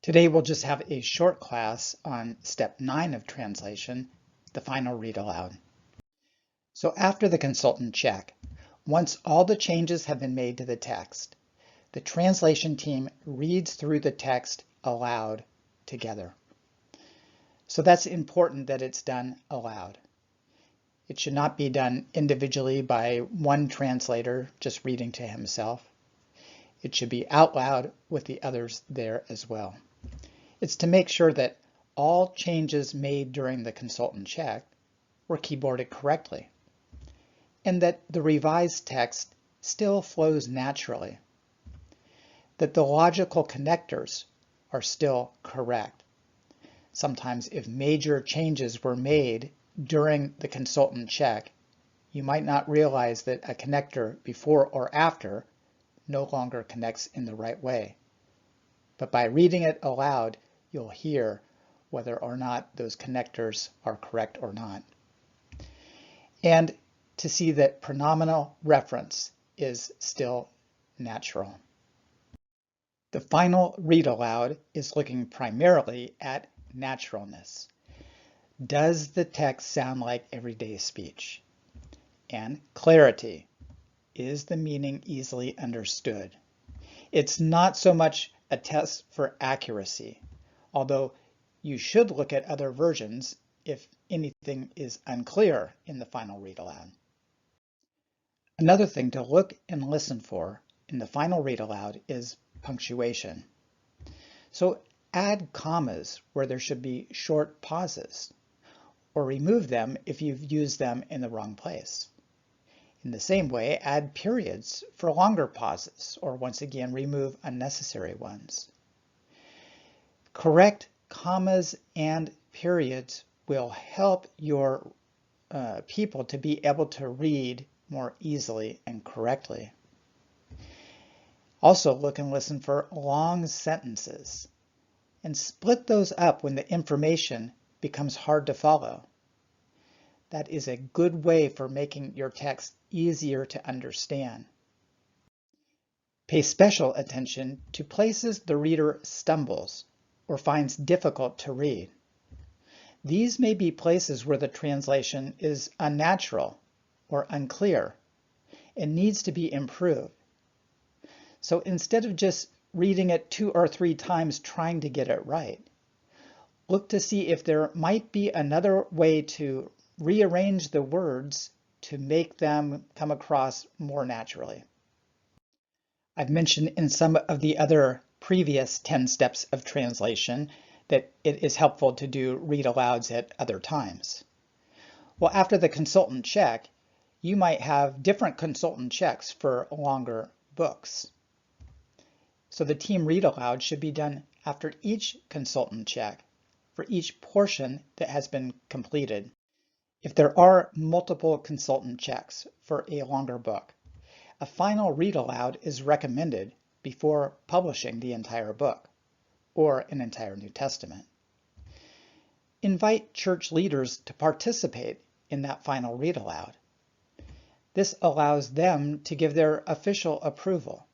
Today we'll just have a short class on step 9 of translation, the final read aloud. So after the consultant check, once all the changes have been made to the text, the translation team reads through the text aloud together. So that's important that it's done aloud. It should not be done individually by one translator just reading to himself. It should be out loud with the others there as well. It's to make sure that all changes made during the consultant check were keyboarded correctly, and that the revised text still flows naturally, that the logical connectors are still correct. Sometimes if major changes were made during the consultant check, you might not realize that a connector before or after no longer connects in the right way. But by reading it aloud, you'll hear whether or not those connectors are correct or not. And to see that pronominal reference is still natural. The final read aloud is looking primarily at naturalness. Does the text sound like everyday speech? And clarity. Is the meaning easily understood? It's not so much a test for accuracy, although you should look at other versions if anything is unclear in the final read aloud. Another thing to look and listen for in the final read aloud is punctuation. So add commas where there should be short pauses, or remove them if you've used them in the wrong place. In the same way, add periods for longer pauses, or once again, remove unnecessary ones. Correct commas and periods will help your people to be able to read more easily and correctly. Also, look and listen for long sentences, and split those up when the information becomes hard to follow. That is a good way for making your text easier to understand. Pay special attention to places the reader stumbles or finds difficult to read. These may be places where the translation is unnatural or unclear and needs to be improved. So instead of just reading it 2 or 3 times trying to get it right, look to see if there might be another way to rearrange the words to make them come across more naturally. I've mentioned in some of the other previous 10 steps of translation that it is helpful to do read alouds at other times. Well, after the consultant check, you might have different consultant checks for longer books. So the team read aloud should be done after each consultant check for each portion that has been completed. If there are multiple consultant checks for a longer book, a final read aloud is recommended before publishing the entire book or an entire New Testament. Invite church leaders to participate in that final read aloud. This allows them to give their official approval.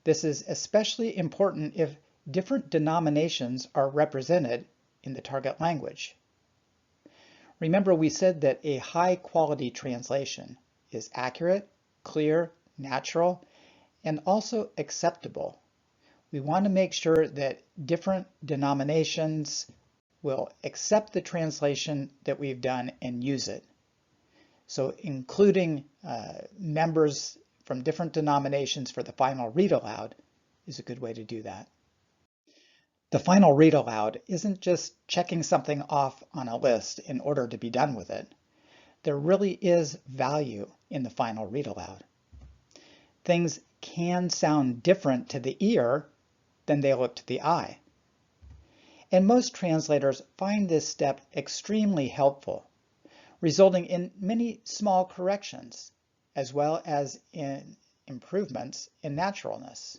This is especially important if different denominations are represented in the target language. Remember, we said that a high-quality translation is accurate, clear, natural, and also acceptable. We want to make sure that different denominations will accept the translation that we've done and use it. So including members from different denominations for the final read aloud is a good way to do that. The final read aloud isn't just checking something off on a list in order to be done with it. There really is value in the final read aloud. Things can sound different to the ear than they look to the eye. And most translators find this step extremely helpful, resulting in many small corrections, as well as in improvements in naturalness.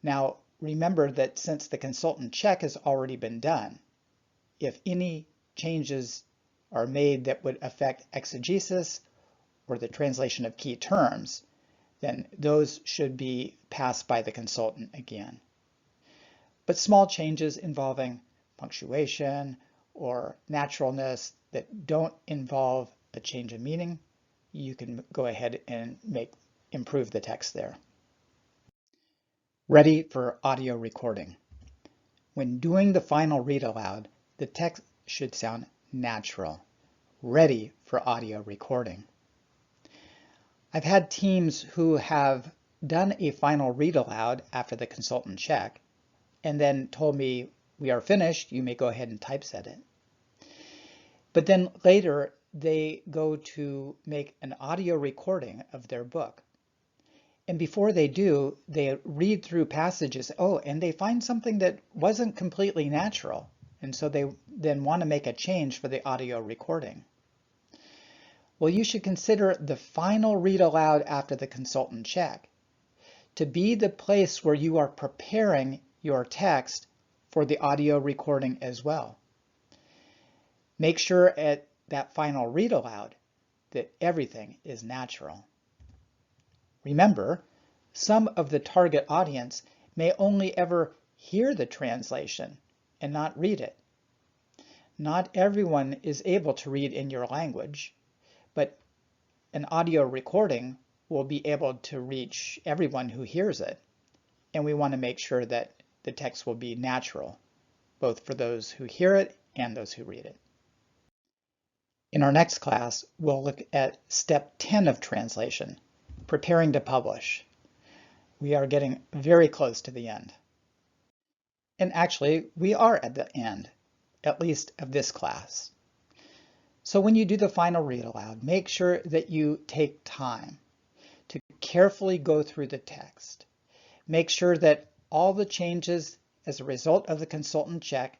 Now, remember that since the consultant check has already been done, if any changes are made that would affect exegesis or the translation of key terms, then those should be passed by the consultant again. But small changes involving punctuation or naturalness that don't involve a change of meaning, you can go ahead and improve the text there. Ready for audio recording. When doing the final read aloud, the text should sound natural, ready for audio recording. I've had teams who have done a final read aloud after the consultant check and then told me, we are finished, you may go ahead and typeset it. But then later they go to make an audio recording of their book. And before they do, they read through passages, and they find something that wasn't completely natural. And so they then want to make a change for the audio recording. Well, you should consider the final read aloud after the consultant check to be the place where you are preparing your text for the audio recording as well. Make sure at that final read aloud that everything is natural. Remember, some of the target audience may only ever hear the translation and not read it. Not everyone is able to read in your language, but an audio recording will be able to reach everyone who hears it. And we want to make sure that the text will be natural, both for those who hear it and those who read it. In our next class, we'll look at step 10 of translation, preparing to publish. We are getting very close to the end. And actually, we are at the end, at least of this class. So when you do the final read aloud, make sure that you take time to carefully go through the text. Make sure that all the changes as a result of the consultant check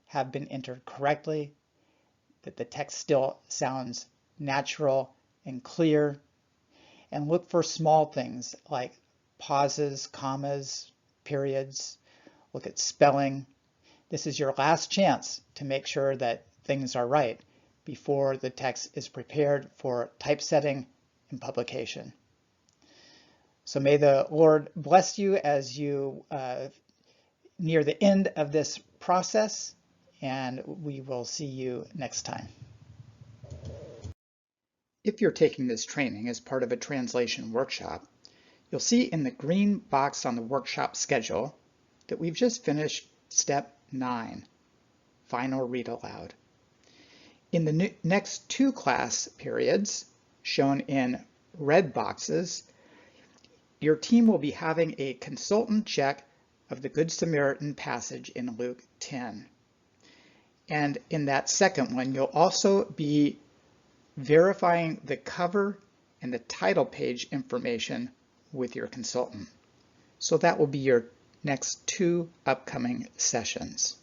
have been entered correctly, that the text still sounds natural and clear, and look for small things like pauses, commas, periods. Look at spelling. This is your last chance to make sure that things are right before the text is prepared for typesetting and publication. So may the Lord bless you as you near the end of this process, and we will see you next time. If you're taking this training as part of a translation workshop, you'll see in the green box on the workshop schedule that we've just finished step 9, final read aloud. In the next 2 class periods, shown in red boxes, your team will be having a consultant check of the Good Samaritan passage in Luke 10. And in that second one, you'll also be verifying the cover and the title page information with your consultant. So that will be your next 2 upcoming sessions.